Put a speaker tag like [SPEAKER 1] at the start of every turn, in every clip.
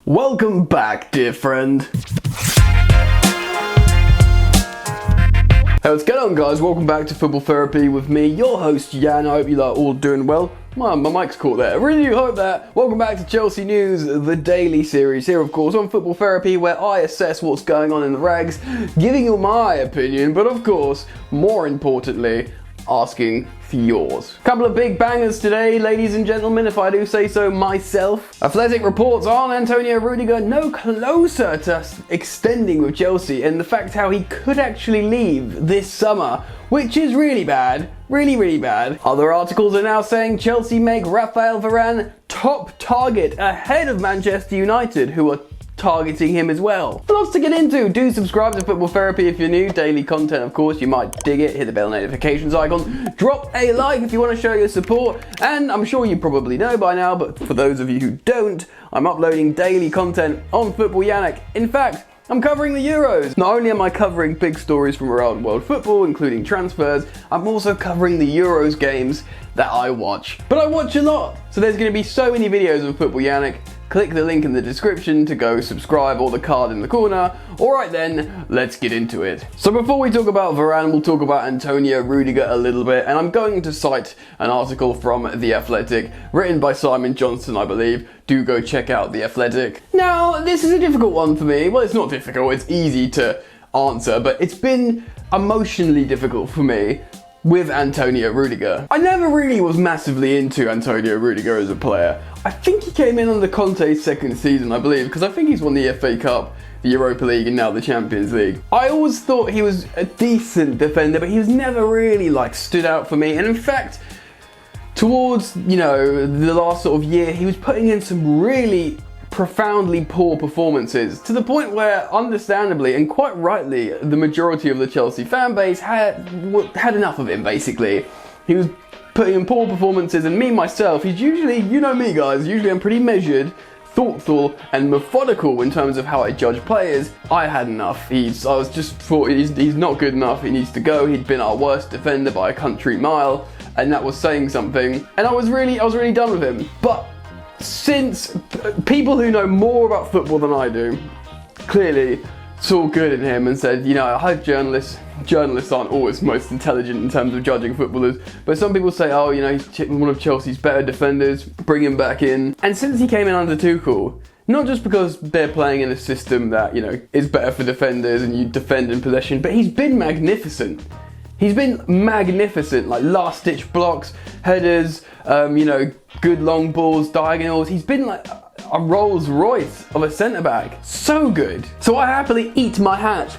[SPEAKER 1] Welcome back, dear friend. Hey, what's going on, guys? Welcome back to Football Therapy with me, your host Jan. I hope you are all doing well. My mic's caught there. I really do hope that. Welcome back to Chelsea News, the daily series here, of course, on Football Therapy, where I assess what's going on in the rags, giving you my opinion, but of course, more importantly, asking for yours. Couple of big bangers today, ladies and gentlemen, if I do say so myself. Athletic reports on Antonio Rudiger no closer to extending with Chelsea, and the fact how he could actually leave this summer, which is really bad. Really bad. Other articles are now saying Chelsea make Raphael Varane top target ahead of Manchester United, who are targeting him as well. Lots to get into. Do subscribe to Football Therapy if you're new. Daily content, of course. You might dig it. Hit the bell notifications icon. Drop a like if you want to show your support. And I'm sure you probably know by now, but for those of you who don't, I'm uploading daily content on Football Yannick. In fact, I'm covering the Euros. Not only am I covering big stories from around world football, including transfers, I'm also covering the Euros games that I watch. But I watch a lot, so there's going to be so many videos of Football Yannick. Click the link in the description to go subscribe, or the card in the corner. Alright then, let's get into it. So before we talk about Varane, we'll talk about Antonio Rudiger a little bit, and I'm going to cite an article from The Athletic, written by Simon Johnson, I believe. Do go check out The Athletic. Now, this is a difficult one for me. Well, it's not difficult, it's easy to answer, but it's been emotionally difficult for me with Antonio Rudiger. I never really was massively into Antonio Rudiger as a player. I think he came in under Conte's second season, I believe, because I think he's won the FA Cup, the Europa League, and now the Champions League. I always thought he was a decent defender, but he was never really stood out for me. And in fact, towards, the last sort of year, he was putting in some really profoundly poor performances, to the point where, understandably and quite rightly, the majority of the Chelsea fan base had enough of him, basically. He was putting in poor performances, and me, myself, he's usually, you know me guys, usually I'm pretty measured, thoughtful and methodical in terms of how I judge players. I had enough. I was just thought he's not good enough, he needs to go. He'd been our worst defender by a country mile, and that was saying something, and I was really done with him. But since people who know more about football than I do clearly saw good in him and said, I hope journalists aren't always most intelligent in terms of judging footballers, but some people say, he's one of Chelsea's better defenders, bring him back in. And since he came in under Tuchel, not just because they're playing in a system that, is better for defenders and you defend in possession, but he's been magnificent. He's been magnificent, last-ditch blocks, headers, good long balls, diagonals. He's been like a Rolls Royce of a centre-back. So good. So I happily eat my hat.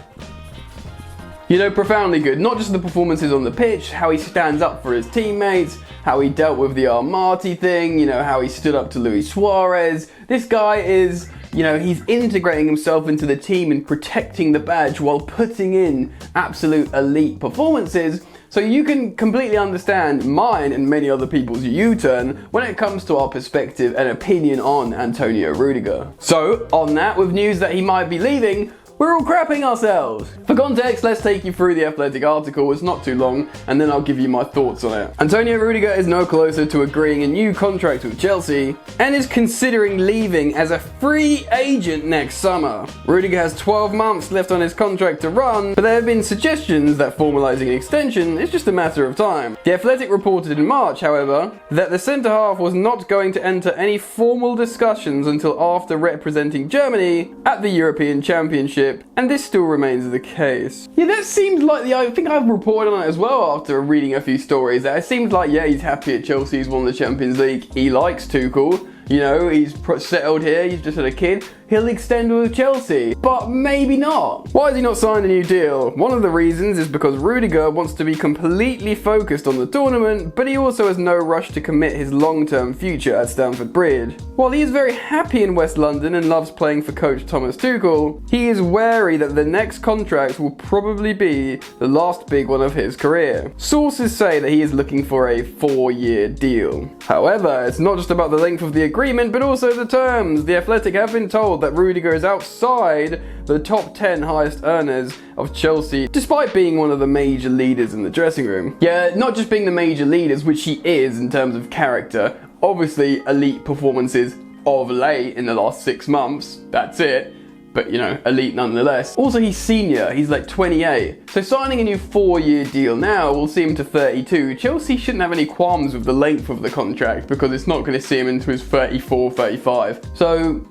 [SPEAKER 1] Profoundly good. Not just the performances on the pitch, how he stands up for his teammates, how he dealt with the Armati thing, how he stood up to Luis Suarez. This guy is, he's integrating himself into the team and protecting the badge while putting in absolute elite performances. So you can completely understand mine and many other people's U-turn when it comes to our perspective and opinion on Antonio Rudiger. So, on that, with news that he might be leaving, we're all crapping ourselves. For context, let's take you through the Athletic article. It's not too long, and then I'll give you my thoughts on it. Antonio Rudiger is no closer to agreeing a new contract with Chelsea and is considering leaving as a free agent next summer. Rudiger has 12 months left on his contract to run, but there have been suggestions that formalising an extension is just a matter of time. The Athletic reported in March, however, that the centre-half was not going to enter any formal discussions until after representing Germany at the European Championship, and this still remains the case. Yeah, that seemed like I think I've reported on it as well after reading a few stories. That it seems like, he's happy at Chelsea, he's won the Champions League, he likes Tuchel. He's settled here, he's just had a kid. He'll extend with Chelsea, but maybe not. Why has he not signed a new deal? One of the reasons is because Rudiger wants to be completely focused on the tournament, but he also has no rush to commit his long-term future at Stamford Bridge. While he is very happy in West London and loves playing for coach Thomas Tuchel, he is wary that the next contract will probably be the last big one of his career. Sources say that he is looking for a 4-year deal. However, it's not just about the length of the agreement, but also the terms. The Athletic have been told that Rudiger is outside the top 10 highest earners of Chelsea, despite being one of the major leaders in the dressing room. Yeah, not just being the major leaders, which he is in terms of character, obviously elite performances of late in the last 6 months. That's it. But, you know, elite nonetheless. Also, he's senior. He's like 28. So signing a new 4-year deal now will see him to 32. Chelsea shouldn't have any qualms with the length of the contract because it's not going to see him into his 34, 35. So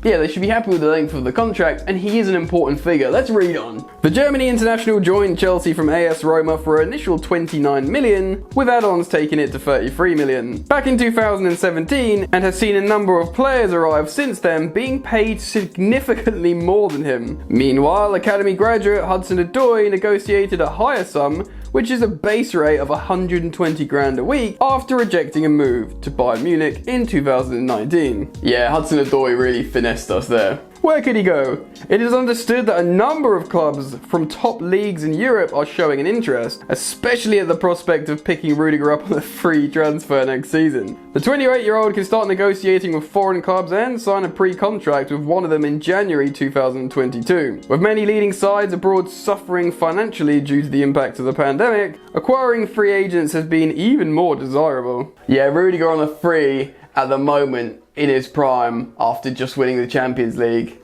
[SPEAKER 1] yeah, they should be happy with the length of the contract, and he is an important figure. Let's read on. The Germany international joined Chelsea from AS Roma for an initial 29 million, with add-ons taking it to 33 million. Back in 2017, and has seen a number of players arrive since then, being paid significantly more than him. Meanwhile, academy graduate Hudson-Odoi negotiated a higher sum, which is a base rate of 120 grand a week, after rejecting a move to Bayern Munich in 2019. Yeah, Hudson-Odoi really finessed us there. Where could he go? It is understood that a number of clubs from top leagues in Europe are showing an interest, especially at the prospect of picking Rudiger up on a free transfer next season. The 28-year-old can start negotiating with foreign clubs and sign a pre-contract with one of them in January 2022. With many leading sides abroad suffering financially due to the impact of the pandemic, acquiring free agents has been even more desirable. Yeah, Rudiger on a free at the moment in his prime after just winning the Champions League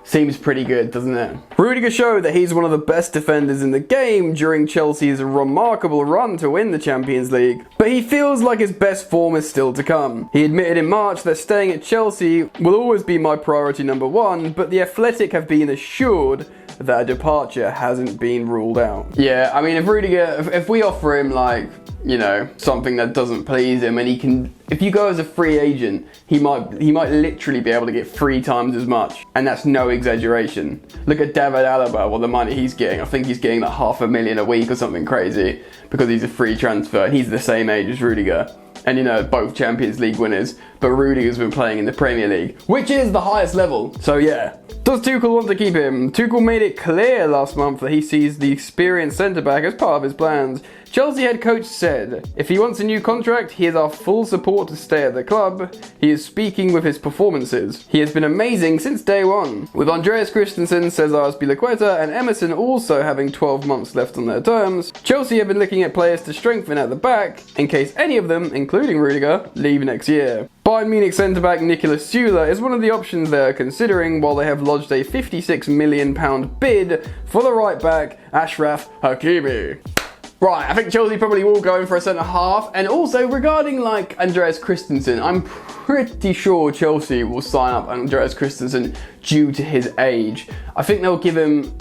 [SPEAKER 1] seems pretty good, doesn't it? Rudiger showed that he's one of the best defenders in the game during Chelsea's remarkable run to win the Champions League, but he feels like his best form is still to come. He admitted in March that staying at Chelsea will always be my priority number one, but the Athletic have been assured that a departure hasn't been ruled out. Yeah, I mean, if Rudiger, if we offer him like, you know, something that doesn't please him, and he can, if you go as a free agent, he might literally be able to get 3 times as much, and that's no exaggeration. Look at David Alaba, well, the money he's getting. I think he's getting like $500,000 a week or something crazy because he's a free transfer, and he's the same age as Rudiger. And you know, both Champions League winners, but Rudiger's been playing in the Premier League, which is the highest level. So yeah. Does Tuchel want to keep him? Tuchel made it clear last month that he sees the experienced centre-back as part of his plans. Chelsea head coach said, if he wants a new contract, he has our full support to stay at the club. He is speaking with his performances. He has been amazing since day one. With Andreas Christensen, Cesar Azpilicueta and Emerson also having 12 months left on their terms, Chelsea have been looking at players to strengthen at the back, in case any of them, including Rudiger, leave next year. Bayern Munich centre-back Niklas Süle is one of the options they are considering, while they have lodged a £56 million bid for the right-back Achraf Hakimi. Right, I think Chelsea probably will go in for a centre-half, and also regarding like Andreas Christensen, I'm pretty sure Chelsea will sign up Andreas Christensen due to his age. I think they'll give him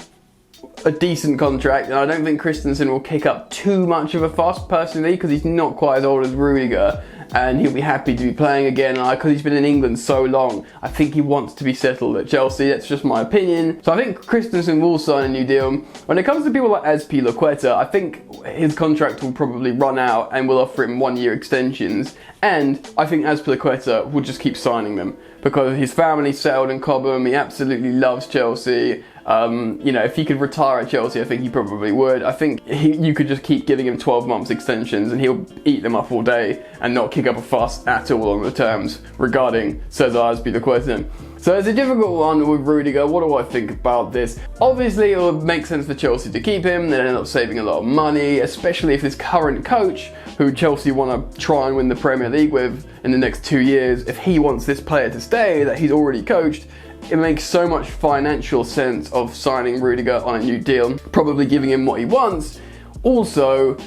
[SPEAKER 1] a decent contract, and I don't think Christensen will kick up too much of a fuss personally, because he's not quite as old as Rudiger, and he'll be happy to be playing again, because he's been in England so long. I think he wants to be settled at Chelsea. That's just my opinion. So I think Christensen will sign a new deal. When it comes to people like Azpilicueta, I think his contract will probably run out and we'll offer him 1-year extensions, and I think Azpilicueta will just keep signing them because his family's settled in Cobham. He absolutely loves Chelsea. You know, if he could retire at Chelsea, I think he probably would. I think you could just keep giving him 12 months extensions and he'll eat them up all day and not kick up a fuss at all on the terms regarding Cesar Azpilicueta. So it's a difficult one with Rudiger. What do I think about this? Obviously, it would make sense for Chelsea to keep him. They'd end up saving a lot of money, especially if this current coach, who Chelsea want to try and win the Premier League with in the next 2 years, if he wants this player to stay that he's already coached, it makes so much financial sense of signing Rudiger on a new deal, probably giving him what he wants. Also,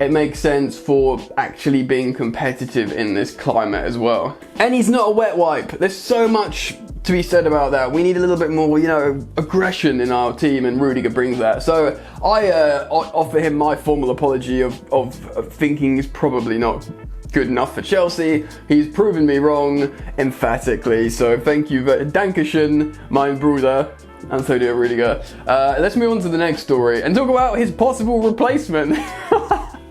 [SPEAKER 1] it makes sense for actually being competitive in this climate as well. And he's not a wet wipe. There's so much to be said about that. We need a little bit more, you know, aggression in our team, and Rudiger brings that. So I offer him my formal apology of thinking he's probably not good enough for Chelsea. He's proven me wrong emphatically, so thank you. Dankeschön, mein Bruder. And so do Rudiger. Let's move on to the next story and talk about his possible replacement.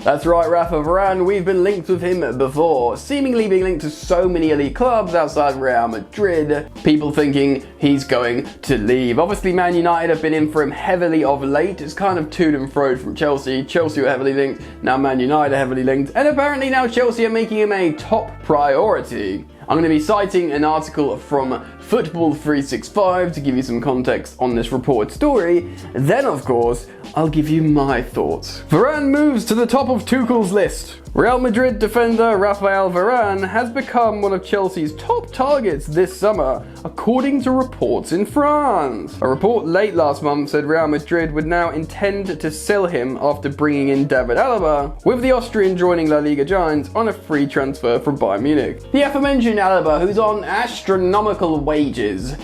[SPEAKER 1] That's right, Raphaël Varane. We've been linked with him before, seemingly being linked to so many elite clubs outside Real Madrid. People thinking he's going to leave. Obviously, Man United have been in for him heavily of late. It's kind of to and fro from Chelsea. Chelsea were heavily linked, now Man United are heavily linked, and apparently now Chelsea are making him a top priority. I'm going to be citing an article from Football 365 to give you some context on this reported story. Then, of course, I'll give you my thoughts. Varane moves to the top of Tuchel's list. Real Madrid defender Raphael Varane has become one of Chelsea's top targets this summer, according to reports in France. A report late last month said Real Madrid would now intend to sell him after bringing in David Alaba, with the Austrian joining La Liga giants on a free transfer from Bayern Munich. The aforementioned Alaba, who's on astronomical wages,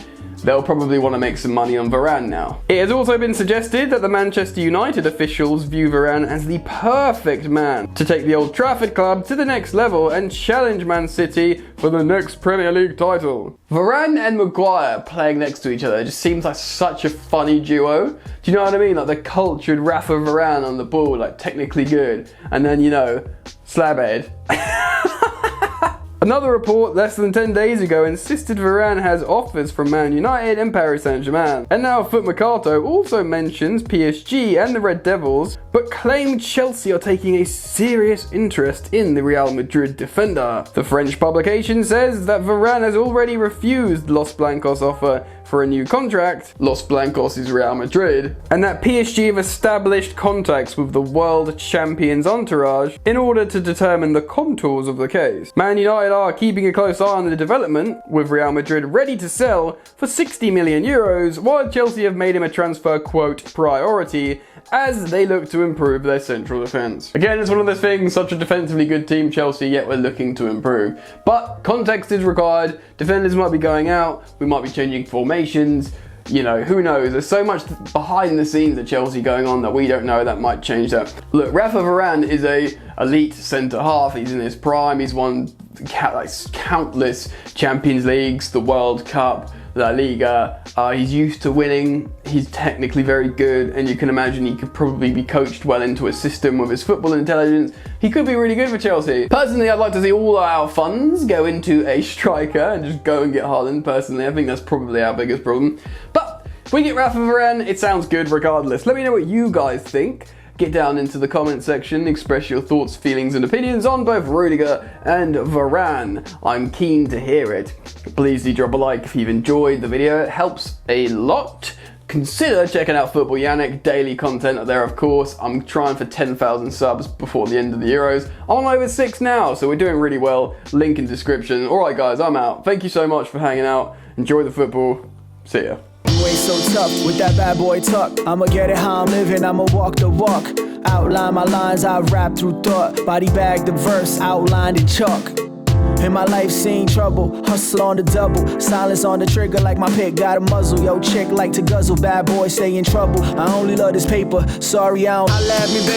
[SPEAKER 1] they'll probably want to make some money on Varane now. It has also been suggested that the Manchester United officials view Varane as the perfect man to take the Old Trafford club to the next level and challenge Man City for the next Premier League title. Varane and Maguire playing next to each other just seems like such a funny duo. Do you know what I mean? Like the cultured Rafa Varane on the ball, like technically good, and then, you know, slabhead. Another report less than 10 days ago insisted Varane has offers from Man United and Paris Saint-Germain. And now Foot Mercato also mentions PSG and the Red Devils, but claimed Chelsea are taking a serious interest in the Real Madrid defender. The French publication says that Varane has already refused Los Blancos' offer for a new contract. Los Blancos is Real Madrid, and that PSG have established contacts with the world champions entourage in order to determine the contours of the case. Man United are keeping a close eye on the development, with Real Madrid ready to sell for 60 million euros, while Chelsea have made him a transfer, quote, priority, as they look to improve their central defence. Again, it's one of those things, such a defensively good team, Chelsea, yet we're looking to improve. But context is required, defenders might be going out, we might be changing formations, you know, who knows? There's so much behind the scenes at Chelsea going on that we don't know that might change that. Look, Rafa Varane is a elite centre-half, he's in his prime, he's won countless Champions Leagues, the World Cup, La Liga. He's used to winning, he's technically very good, and you can imagine he could probably be coached well into a system with his football intelligence. He could be really good for Chelsea. Personally, I'd like to see all our funds go into a striker and just go and get Haaland. Personally, I think that's probably our biggest problem. But if we get Rafa Varane, it sounds good regardless. Let me know what you guys think. Get down into the comment section, express your thoughts, feelings and opinions on both Rudiger and Varane. I'm keen to hear it. Please do drop a like if you've enjoyed the video, it helps a lot. Consider checking out Football Yannick, daily content up there of course. I'm trying for 10,000 subs before the end of the Euros. I'm on over 6 now, so we're doing really well. Link in description. Alright guys, I'm out. Thank you so much for hanging out. Enjoy the football. See ya.
[SPEAKER 2] Way so tough with that bad boy tuck. I'ma get it how I'm living, I'ma walk the walk. Outline my lines, I rap through thought. Body bag the verse, outlined in chalk. In my life seen trouble, hustle on the double. Silence on the trigger like my pick got a muzzle. Yo chick like to guzzle, bad boy stay in trouble. I only love this paper, sorry I don't. I laugh me baby.